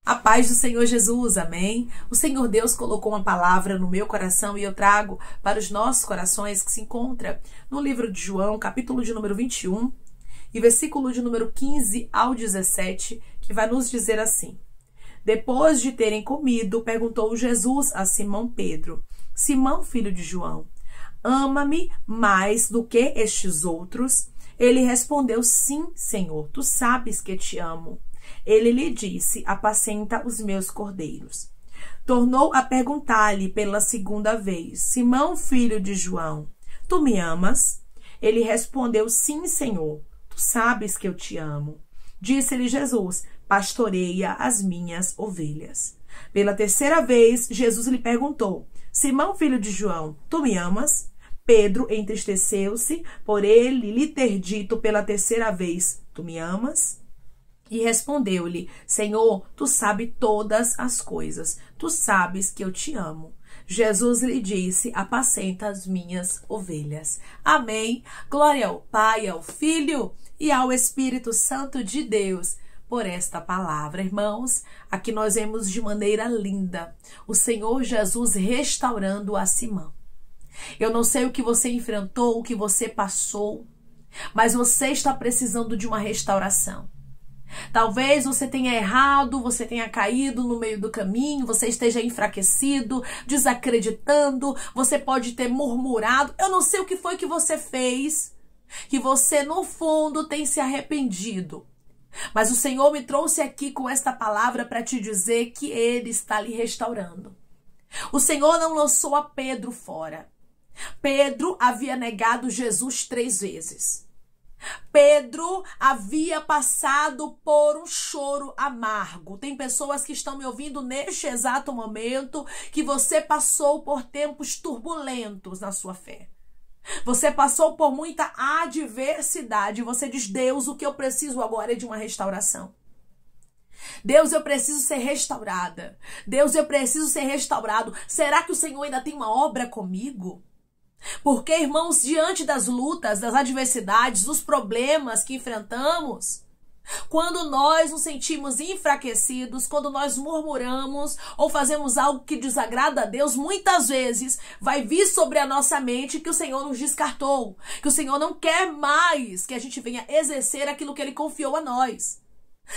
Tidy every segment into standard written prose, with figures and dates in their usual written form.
A paz do Senhor Jesus, amém? O Senhor Deus colocou uma palavra no meu coração e eu trago para os nossos corações, que se encontra no livro de João, capítulo de número 21 e versículo de número 15 ao 17, que vai nos dizer assim: Depois de terem comido, perguntou Jesus a Simão Pedro: Simão, filho de João, ama-me mais do que estes outros? Ele respondeu: Sim, Senhor, tu sabes que te amo. Ele lhe disse: Apacenta os meus cordeiros. Tornou a perguntar-lhe pela segunda vez: Simão, filho de João, tu me amas? Ele respondeu: Sim, Senhor, tu sabes que eu te amo. Disse-lhe Jesus: Pastoreia as minhas ovelhas. Pela terceira vez, Jesus lhe perguntou: Simão, filho de João, tu me amas? Pedro entristeceu-se por ele lhe ter dito pela terceira vez: Tu me amas? E respondeu-lhe: Senhor, tu sabes todas as coisas, tu sabes que eu te amo. Jesus lhe disse: Apacenta as minhas ovelhas. Amém. Glória ao Pai, ao Filho e ao Espírito Santo de Deus por esta palavra. Irmãos, aqui nós vemos de maneira linda o Senhor Jesus restaurando a Simão. Eu não sei o que você enfrentou, o que você passou, mas você está precisando de uma restauração. Talvez você tenha errado, você tenha caído no meio do caminho, você esteja enfraquecido, desacreditando, você pode ter murmurado. Eu não sei o que foi que você fez, que você no fundo tem se arrependido. Mas o Senhor me trouxe aqui com esta palavra para te dizer que Ele está lhe restaurando. O Senhor não lançou a Pedro fora. Pedro havia negado Jesus 3 vezes. Pedro havia passado por um choro amargo. Tem pessoas que estão me ouvindo neste exato momento que você passou por tempos turbulentos na sua fé. Você passou por muita adversidade. Você diz: Deus, o que eu preciso agora é de uma restauração. Deus, eu preciso ser restaurada. Deus, eu preciso ser restaurado. Será que o Senhor ainda tem uma obra comigo? Porque, irmãos, diante das lutas, das adversidades, dos problemas que enfrentamos, quando nós nos sentimos enfraquecidos, quando nós murmuramos ou fazemos algo que desagrada a Deus, muitas vezes vai vir sobre a nossa mente que o Senhor nos descartou, que o Senhor não quer mais que a gente venha exercer aquilo que Ele confiou a nós.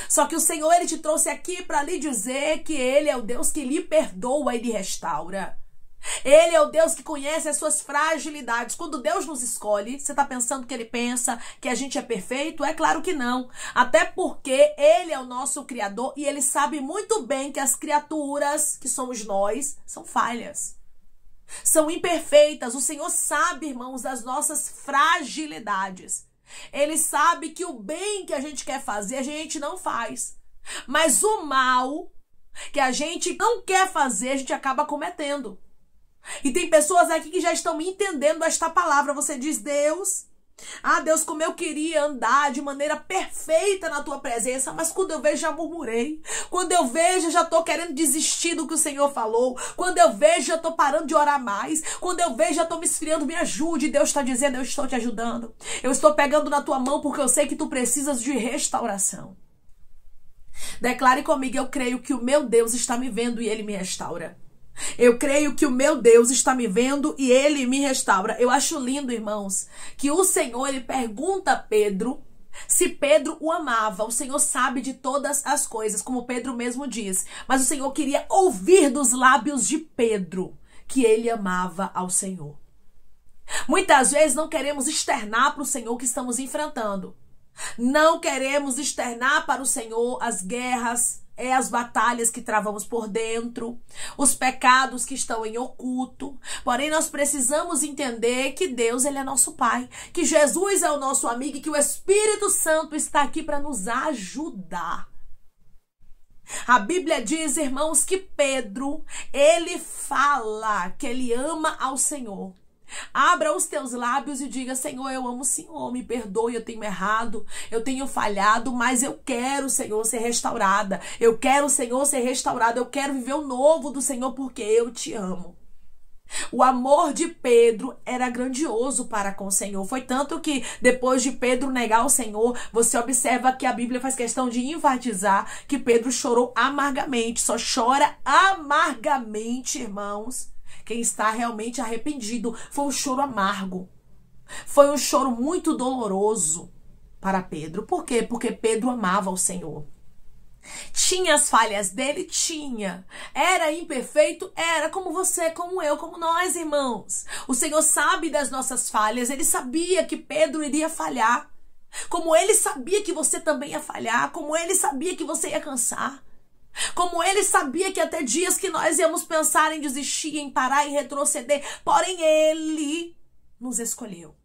Só que o Senhor, Ele te trouxe aqui para lhe dizer que Ele é o Deus que lhe perdoa e lhe restaura. Ele é o Deus que conhece as suas fragilidades. Quando Deus nos escolhe, você está pensando que Ele pensa que a gente é perfeito? É claro que não. Até porque Ele é o nosso Criador e Ele sabe muito bem que as criaturas, que somos nós, são falhas. São imperfeitas. O Senhor sabe, irmãos, das nossas fragilidades. Ele sabe que o bem que a gente quer fazer, a gente não faz. Mas o mal que a gente não quer fazer, a gente acaba cometendo. E tem pessoas aqui que já estão entendendo esta palavra. Você diz: Deus, Deus, como eu queria andar de maneira perfeita na tua presença, mas quando eu vejo, já murmurei. Quando eu vejo, já estou querendo desistir do que o Senhor falou. Quando eu vejo, já estou parando de orar mais. Quando eu vejo, já estou me esfriando. Me ajude. Deus está dizendo: eu estou te ajudando. Eu estou pegando na tua mão porque eu sei que tu precisas de restauração. Declare comigo: eu creio que o meu Deus está me vendo e Ele me restaura. Eu creio que o meu Deus está me vendo e Ele me restaura. Eu acho lindo, irmãos, que o Senhor, Ele pergunta a Pedro se Pedro o amava. O Senhor sabe de todas as coisas, como Pedro mesmo diz. Mas o Senhor queria ouvir dos lábios de Pedro que ele amava ao Senhor. Muitas vezes não queremos externar para o Senhor o que estamos enfrentando. Não queremos externar para o Senhor as guerras, as batalhas que travamos por dentro, os pecados que estão em oculto. Porém, nós precisamos entender que Deus, Ele é nosso Pai, que Jesus é o nosso amigo e que o Espírito Santo está aqui para nos ajudar. A Bíblia diz, irmãos, que Pedro, ele fala que ele ama ao Senhor. Abra os teus lábios e diga: Senhor, eu amo o Senhor, me perdoe, eu tenho errado, eu tenho falhado, mas eu quero, Senhor, ser restaurada. Eu quero, Senhor, ser restaurada. Eu quero viver o novo do Senhor porque eu te amo. O amor de Pedro era grandioso para com o Senhor. Foi tanto que depois de Pedro negar o Senhor, você observa que a Bíblia faz questão de enfatizar que Pedro chorou amargamente. Só chora amargamente, irmãos, quem está realmente arrependido. Foi um choro amargo. Foi um choro muito doloroso para Pedro. Por quê? Porque Pedro amava o Senhor. Tinha as falhas dele? Tinha. Era imperfeito? Era. Como você, como eu, como nós, irmãos. O Senhor sabe das nossas falhas. Ele sabia que Pedro iria falhar. Como ele sabia que você também ia falhar. Como ele sabia que você ia cansar. Como ele sabia que até dias que nós íamos pensar em desistir, em parar, em retroceder. Porém, ele nos escolheu.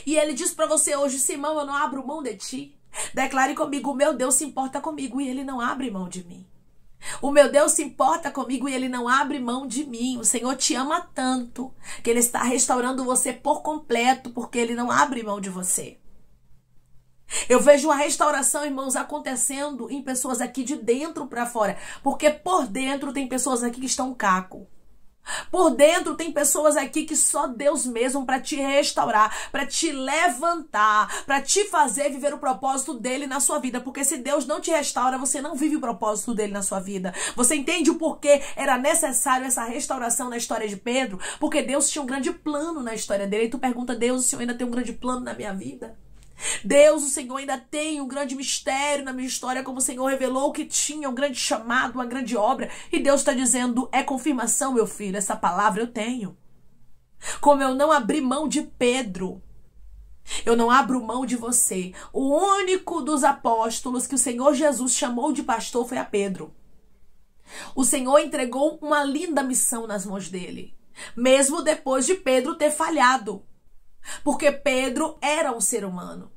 E ele diz para você hoje: Simão, eu não abro mão de ti. Declare comigo: o meu Deus se importa comigo e ele não abre mão de mim. O meu Deus se importa comigo e ele não abre mão de mim. O Senhor te ama tanto que ele está restaurando você por completo, porque ele não abre mão de você. Eu vejo uma restauração, irmãos, acontecendo em pessoas aqui de dentro para fora, porque por dentro tem pessoas aqui que estão caco. Por dentro tem pessoas aqui que só Deus mesmo para te restaurar, para te levantar, para te fazer viver o propósito dele na sua vida. Porque se Deus não te restaura, você não vive o propósito dele na sua vida. Você entende o porquê era necessário essa restauração na história de Pedro? Porque Deus tinha um grande plano na história dele. E tu pergunta: Deus, o Senhor ainda tem um grande plano na minha vida? Deus, o Senhor ainda tem um grande mistério na minha história, como o Senhor revelou que tinha um grande chamado, uma grande obra. E Deus está dizendo: é confirmação, meu filho, essa palavra eu tenho. Como eu não abri mão de Pedro, eu não abro mão de você. O único dos apóstolos que o Senhor Jesus chamou de pastor foi a Pedro. O Senhor entregou uma linda missão nas mãos dele, mesmo depois de Pedro ter falhado. Porque Pedro era um ser humano.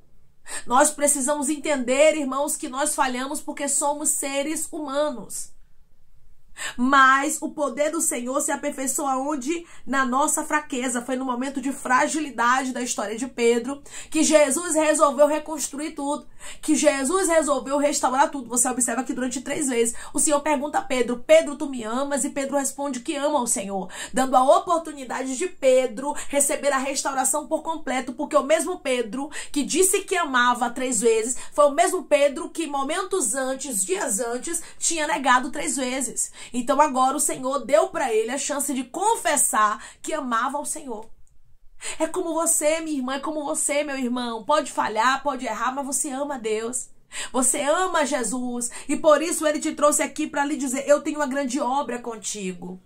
Nós precisamos entender, irmãos, que nós falhamos porque somos seres humanos. Mas o poder do Senhor se aperfeiçoa onde? Na nossa fraqueza. Foi no momento de fragilidade da história de Pedro que Jesus resolveu reconstruir tudo, que Jesus resolveu restaurar tudo. Você observa que durante 3 vezes o Senhor pergunta a Pedro: Pedro, tu me amas? E Pedro responde que ama o Senhor, dando a oportunidade de Pedro receber a restauração por completo, porque o mesmo Pedro que disse que amava 3 vezes foi o mesmo Pedro que momentos antes, dias antes, tinha negado 3 vezes. Então agora o Senhor deu para ele a chance de confessar que amava ao Senhor. É como você, minha irmã, é como você, meu irmão. Pode falhar, pode errar, mas você ama Deus. Você ama Jesus. E por isso ele te trouxe aqui para lhe dizer: eu tenho uma grande obra contigo.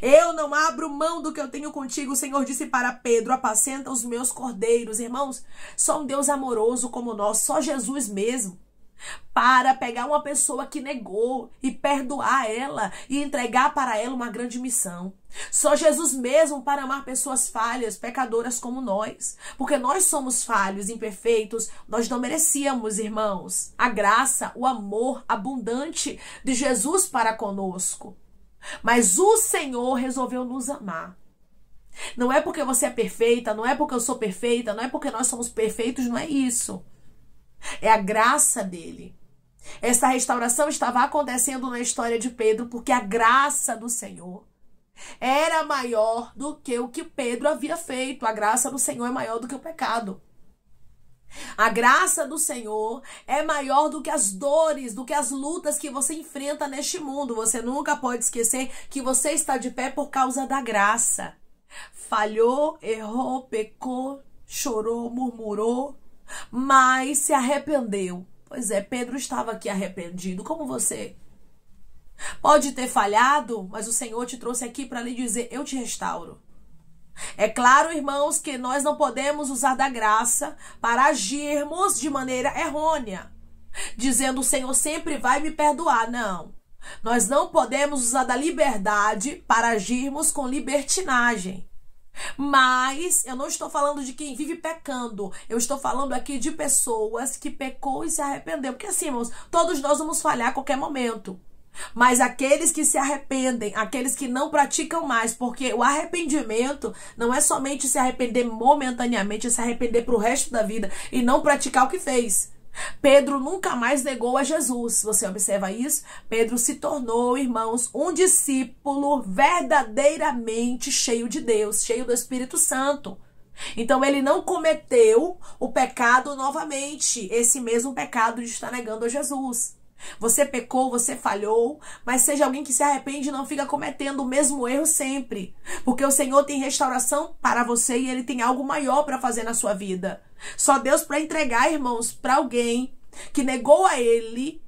Eu não abro mão do que eu tenho contigo. O Senhor disse para Pedro: apacenta os meus cordeiros. Irmãos, só um Deus amoroso como nós, só Jesus mesmo, para pegar uma pessoa que negou e perdoar ela e entregar para ela uma grande missão. Só Jesus mesmo para amar pessoas falhas, pecadoras como nós. Porque nós somos falhos, imperfeitos, nós não merecíamos, irmãos, a graça, o amor abundante de Jesus para conosco. Mas o Senhor resolveu nos amar. Não é porque você é perfeita, não é porque eu sou perfeita, não é porque nós somos perfeitos, não é isso. É a graça dele. Essa restauração estava acontecendo na história de Pedro porque a graça do Senhor era maior do que o que Pedro havia feito. A graça do Senhor é maior do que o pecado. A graça do Senhor é maior do que as dores, do que as lutas que você enfrenta neste mundo. Você nunca pode esquecer que você está de pé por causa da graça. Falhou, errou, pecou, chorou, murmurou, mas se arrependeu. Pois é, Pedro estava aqui arrependido, como você. Pode ter falhado, mas o Senhor te trouxe aqui para lhe dizer: eu te restauro. É claro, irmãos, que nós não podemos usar da graça para agirmos de maneira errônea, dizendo: o Senhor sempre vai me perdoar. Não. Nós não podemos usar da liberdade para agirmos com libertinagem. Mas eu não estou falando de quem vive pecando. Eu estou falando aqui de pessoas que pecou e se arrependeu. Porque assim, irmãos, todos nós vamos falhar a qualquer momento. Mas aqueles que se arrependem, aqueles que não praticam mais, porque o arrependimento não é somente se arrepender momentaneamente, é se arrepender para o resto da vida e não praticar o que fez. Pedro nunca mais negou a Jesus. Você observa isso? Pedro se tornou, irmãos, um discípulo verdadeiramente cheio de Deus, cheio do Espírito Santo. Então ele não cometeu o pecado novamente, esse mesmo pecado de estar negando a Jesus. Você pecou, você falhou, mas seja alguém que se arrepende e não fica cometendo o mesmo erro sempre. Porque o Senhor tem restauração para você e Ele tem algo maior para fazer na sua vida. Só Deus para entregar, irmãos, para alguém que negou a Ele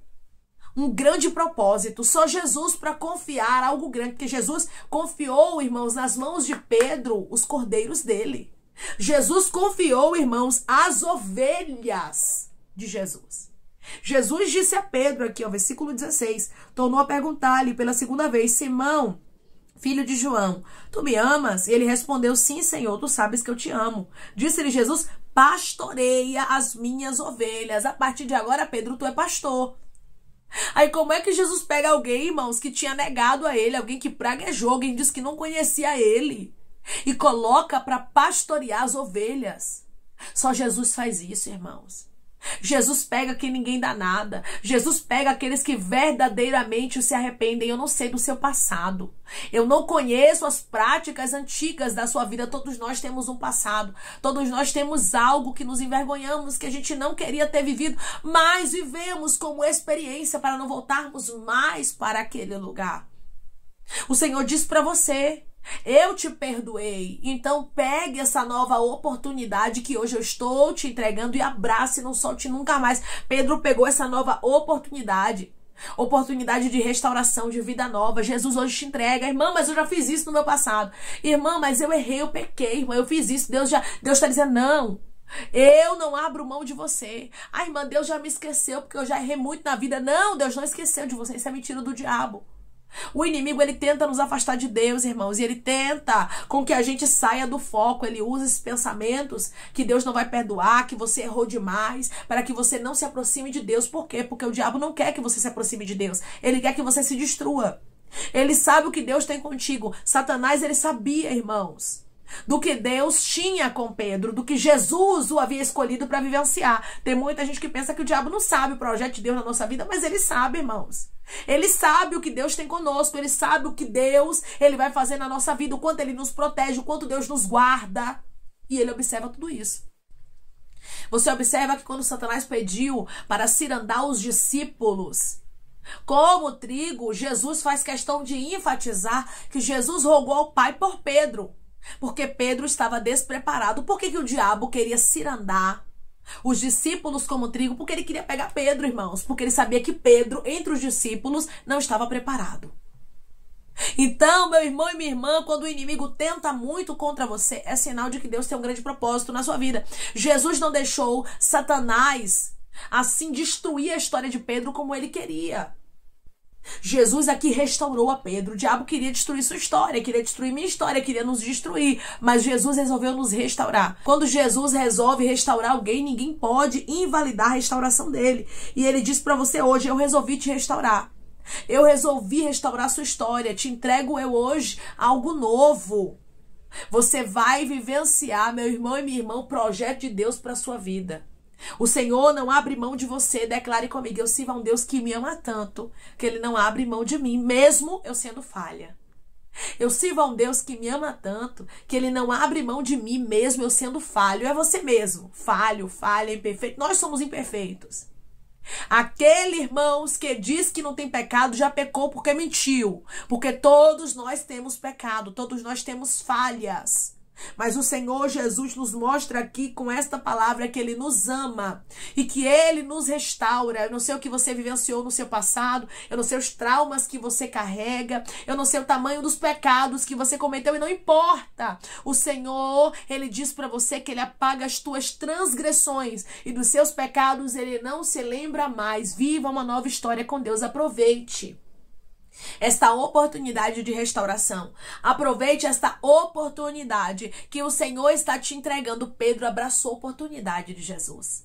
um grande propósito. Só Jesus para confiar algo grande. Porque Jesus confiou, irmãos, nas mãos de Pedro os cordeiros dele. Jesus confiou, irmãos, as ovelhas de Jesus. Jesus disse a Pedro aqui, ó, versículo 16, tornou a perguntar-lhe pela segunda vez: Simão, filho de João, tu me amas? E ele respondeu: sim, Senhor, tu sabes que eu te amo. Disse-lhe Jesus: pastoreia as minhas ovelhas. A partir de agora, Pedro, tu é pastor. Aí como é que Jesus pega alguém, irmãos, que tinha negado a ele, alguém que praguejou, alguém disse que não conhecia ele, e coloca para pastorear as ovelhas? Só Jesus faz isso, irmãos. Jesus pega quem ninguém dá nada. Jesus pega aqueles que verdadeiramente se arrependem. Eu não sei do seu passado. Eu não conheço as práticas antigas da sua vida. Todos nós temos um passado. Todos nós temos algo que nos envergonhamos, que a gente não queria ter vivido, mas vivemos como experiência para não voltarmos mais para aquele lugar. O Senhor diz para você: eu te perdoei, então pegue essa nova oportunidade que hoje eu estou te entregando e abrace, não solte nunca mais. Pedro pegou essa nova oportunidade de restauração, de vida nova. Jesus hoje te entrega: irmã, mas eu já fiz isso no meu passado. Irmã, mas eu errei, eu pequei, irmã, eu fiz isso. Deus está dizendo: não, eu não abro mão de você. Ah, irmã, Deus já me esqueceu porque eu já errei muito na vida. Não, Deus não esqueceu de você. Isso é mentira do diabo. O inimigo, ele tenta nos afastar de Deus, irmãos, e ele tenta com que a gente saia do foco. Ele usa esses pensamentos que Deus não vai perdoar, que você errou demais, para que você não se aproxime de Deus. Por quê? Porque o diabo não quer que você se aproxime de Deus. Ele quer que você se destrua. Ele sabe o que Deus tem contigo. Satanás, ele sabia, irmãos, do que Deus tinha com Pedro, do que Jesus o havia escolhido para vivenciar. Tem muita gente que pensa que o diabo não sabe o projeto de Deus na nossa vida, mas ele sabe, irmãos. Ele sabe o que Deus tem conosco, ele sabe o que Deus ele vai fazer na nossa vida, o quanto ele nos protege, o quanto Deus nos guarda. E ele observa tudo isso. Você observa que quando Satanás pediu para cirandar os discípulos como trigo, Jesus faz questão de enfatizar que Jesus rogou ao Pai por Pedro, porque Pedro estava despreparado. Por que o diabo queria cirandar os discípulos como trigo? Porque ele queria pegar Pedro, irmãos, porque ele sabia que Pedro, entre os discípulos, não estava preparado. Então, meu irmão e minha irmã, quando o inimigo tenta muito contra você, é sinal de que Deus tem um grande propósito na sua vida. Jesus não deixou Satanás assim destruir a história de Pedro como ele queria. Jesus aqui restaurou a Pedro. O diabo queria destruir sua história, queria destruir minha história, queria nos destruir, mas Jesus resolveu nos restaurar. Quando Jesus resolve restaurar alguém, ninguém pode invalidar a restauração dele. E ele diz para você hoje: eu resolvi te restaurar. Eu resolvi restaurar sua história. Te entrego eu hoje algo novo. Você vai vivenciar, meu irmão e minha irmã, o projeto de Deus para sua vida. O Senhor não abre mão de você. Declare comigo: eu sirvo a um Deus que me ama tanto que Ele não abre mão de mim, mesmo eu sendo falha. Eu sirvo a um Deus que me ama tanto que Ele não abre mão de mim, mesmo eu sendo falho. É você mesmo, falho, falha, imperfeito. Nós somos imperfeitos. Aquele, irmãos, que diz que não tem pecado já pecou porque mentiu. Porque todos nós temos pecado, todos nós temos falhas. Mas o Senhor Jesus nos mostra aqui com esta palavra que Ele nos ama e que Ele nos restaura. Eu não sei o que você vivenciou no seu passado, eu não sei os traumas que você carrega, eu não sei o tamanho dos pecados que você cometeu, e não importa. O Senhor, Ele diz para você que Ele apaga as tuas transgressões e dos seus pecados Ele não se lembra mais. Viva uma nova história com Deus. Aproveite esta oportunidade de restauração. Aproveite esta oportunidade que o Senhor está te entregando. Pedro abraçou a oportunidade de Jesus.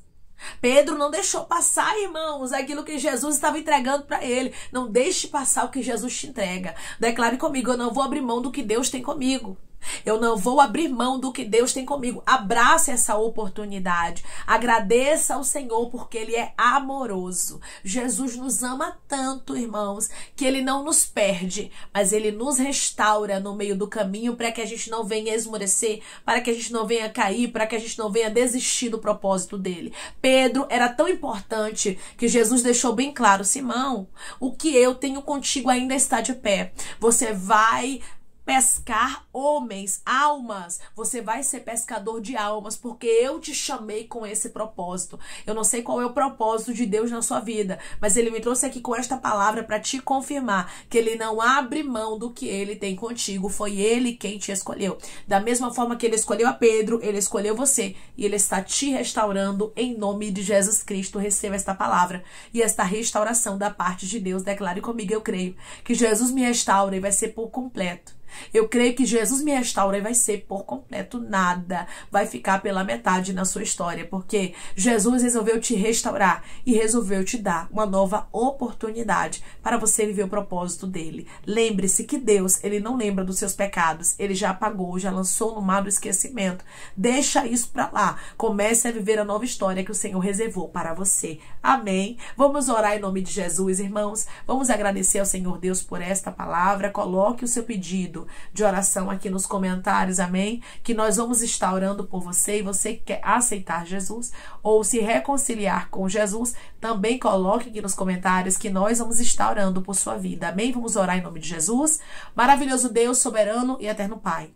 Pedro não deixou passar, irmãos, aquilo que Jesus estava entregando para ele. Não deixe passar o que Jesus te entrega. Declare comigo: eu não vou abrir mão do que Deus tem comigo. Eu não vou abrir mão do que Deus tem comigo. Abrace essa oportunidade. Agradeça ao Senhor porque Ele é amoroso. Jesus nos ama tanto, irmãos, que Ele não nos perde, mas Ele nos restaura no meio do caminho para que a gente não venha esmorecer, para que a gente não venha cair, para que a gente não venha desistir do propósito dele. Pedro era tão importante que Jesus deixou bem claro: Simão, o que eu tenho contigo ainda está de pé. Você vai pescar homens, almas. Você vai ser pescador de almas, porque eu te chamei com esse propósito. Eu não sei qual é o propósito de Deus na sua vida, mas Ele me trouxe aqui com esta palavra para te confirmar que Ele não abre mão do que Ele tem contigo. Foi Ele quem te escolheu. Da mesma forma que Ele escolheu a Pedro, Ele escolheu você. E Ele está te restaurando em nome de Jesus Cristo. Receba esta palavra e esta restauração da parte de Deus. Declare comigo: eu creio que Jesus me restaura e vai ser por completo. Eu creio que Jesus me restaura e vai ser por completo. Nada vai ficar pela metade na sua história, porque Jesus resolveu te restaurar e resolveu te dar uma nova oportunidade para você viver o propósito dele. Lembre-se que Deus, Ele não lembra dos seus pecados. Ele já apagou, já lançou no mar do esquecimento. Deixa isso para lá. Comece a viver a nova história que o Senhor reservou para você. Amém? Vamos orar em nome de Jesus, irmãos. Vamos agradecer ao Senhor Deus por esta palavra. Coloque o seu pedido de oração aqui nos comentários, amém? Que nós vamos estar orando por você, e você que quer aceitar Jesus ou se reconciliar com Jesus, também coloque aqui nos comentários que nós vamos estar orando por sua vida, amém? Vamos orar em nome de Jesus. Maravilhoso Deus, soberano e eterno Pai.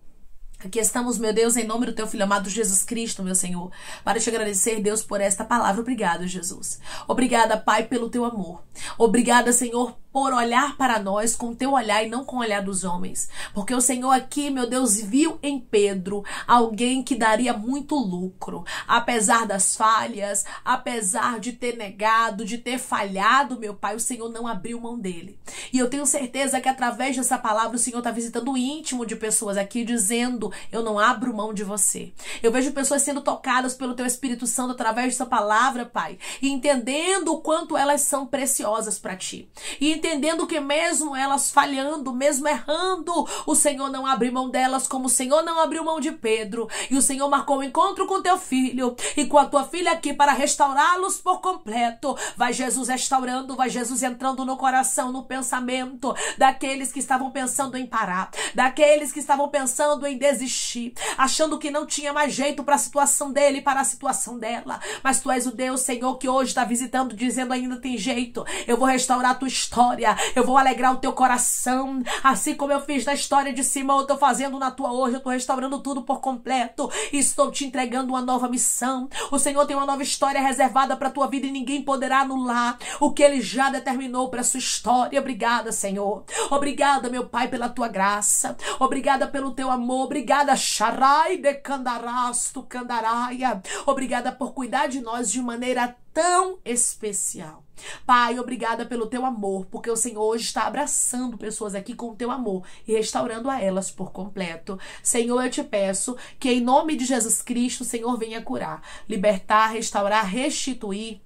Aqui estamos, meu Deus, em nome do teu Filho amado Jesus Cristo, meu Senhor, para te agradecer, Deus, por esta palavra. Obrigado, Jesus. Obrigada, Pai, pelo teu amor. Obrigada, Senhor, por olhar para nós com o teu olhar e não com o olhar dos homens. Porque o Senhor aqui, meu Deus, viu em Pedro alguém que daria muito lucro. Apesar das falhas, apesar de ter negado, de ter falhado, meu Pai, o Senhor não abriu mão dele. E eu tenho certeza que através dessa palavra o Senhor está visitando o íntimo de pessoas aqui, dizendo: eu não abro mão de você. Eu vejo pessoas sendo tocadas pelo teu Espírito Santo através dessa palavra, Pai, e entendendo o quanto elas são preciosas para ti. E entendendo que mesmo elas falhando, mesmo errando, o Senhor não abre mão delas, como o Senhor não abriu mão de Pedro. E o Senhor marcou um encontro com teu filho e com a tua filha aqui para restaurá-los por completo. Vai Jesus restaurando, vai Jesus entrando no coração, no pensamento daqueles que estavam pensando em parar, daqueles que estavam pensando em desistir, achando que não tinha mais jeito para a situação dele, para a situação dela. Mas tu és o Deus, Senhor, que hoje está visitando, dizendo: ainda tem jeito, eu vou restaurar a tua história, eu vou alegrar o teu coração, assim como eu fiz na história de Simão, eu estou fazendo na tua hoje. Eu estou restaurando tudo por completo e estou te entregando uma nova missão. O Senhor tem uma nova história reservada para a tua vida e ninguém poderá anular o que Ele já determinou para a sua história. Obrigada, Senhor. Obrigada, meu Pai, pela tua graça. Obrigada pelo teu amor. Obrigada, Sharai de Candarasto Candaraia. Obrigada por cuidar de nós de maneira tão especial. Pai, obrigada pelo teu amor, porque o Senhor hoje está abraçando pessoas aqui com o teu amor e restaurando a elas por completo. Senhor, eu te peço que em nome de Jesus Cristo, o Senhor venha curar, libertar, restaurar, restituir.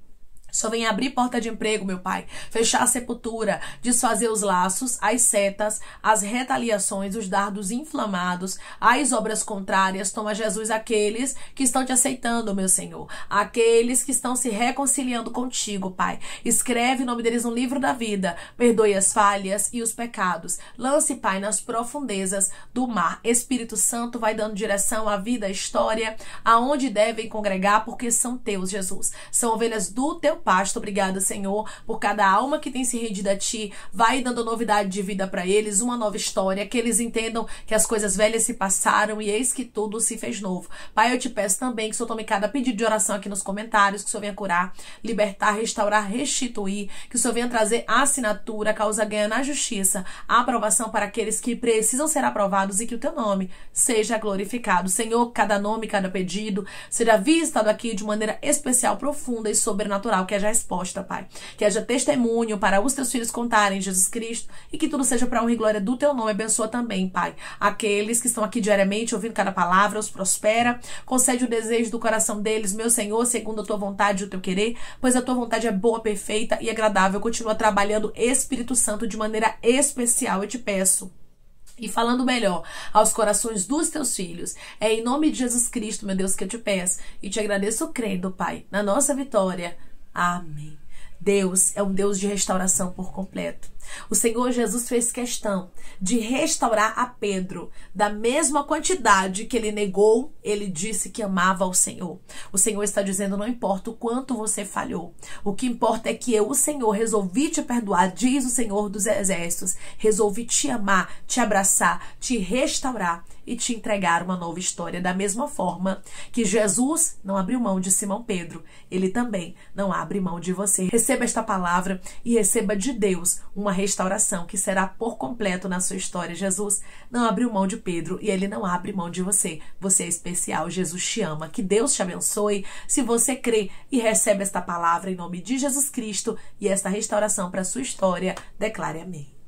Só vem abrir porta de emprego, meu Pai, fechar a sepultura, desfazer os laços, as setas, as retaliações, os dardos inflamados, as obras contrárias. Toma, Jesus, aqueles que estão te aceitando, meu Senhor, aqueles que estão se reconciliando contigo, Pai. Escreve o nome deles no livro da vida, perdoe as falhas e os pecados. Lance, Pai, nas profundezas do mar. Espírito Santo vai dando direção à vida, à história, aonde devem congregar, porque são teus, Jesus. São ovelhas do teu pasto. Obrigada, Senhor, por cada alma que tem se rendido a ti. Vai dando novidade de vida para eles, uma nova história, que eles entendam que as coisas velhas se passaram e eis que tudo se fez novo. Pai, eu te peço também que o Senhor tome cada pedido de oração aqui nos comentários, que o Senhor venha curar, libertar, restaurar, restituir, que o Senhor venha trazer a assinatura, a causa ganha na justiça, a aprovação para aqueles que precisam ser aprovados e que o teu nome seja glorificado. Senhor, cada nome, cada pedido será visitado aqui de maneira especial, profunda e sobrenatural. Que haja resposta, Pai. Que haja testemunho para os teus filhos contarem Jesus Cristo e que tudo seja para honra e glória do teu nome. Abençoa também, Pai, aqueles que estão aqui diariamente ouvindo cada palavra, os prospera. Concede o desejo do coração deles, meu Senhor, segundo a tua vontade e o teu querer, pois a tua vontade é boa, perfeita e agradável. Continua trabalhando, Espírito Santo, de maneira especial. Eu te peço e falando melhor aos corações dos teus filhos. É em nome de Jesus Cristo, meu Deus, que eu te peço e te agradeço crendo, Pai, na nossa vitória. Amém. Deus é um Deus de restauração por completo. O Senhor Jesus fez questão de restaurar a Pedro da mesma quantidade que ele negou, ele disse que amava ao Senhor. O Senhor está dizendo, não importa o quanto você falhou, o que importa é que eu, o Senhor, resolvi te perdoar, diz o Senhor dos Exércitos, resolvi te amar, te abraçar, te restaurar e te entregar uma nova história. Da mesma forma que Jesus não abriu mão de Simão Pedro, ele também não abre mão de você. Receba esta palavra e receba de Deus uma restauração que será por completo na sua história. Jesus não abriu mão de Pedro e ele não abre mão de você. Você é especial, Jesus te ama. Que Deus te abençoe. Se você crê e recebe esta palavra em nome de Jesus Cristo e esta restauração para a sua história, declare amém.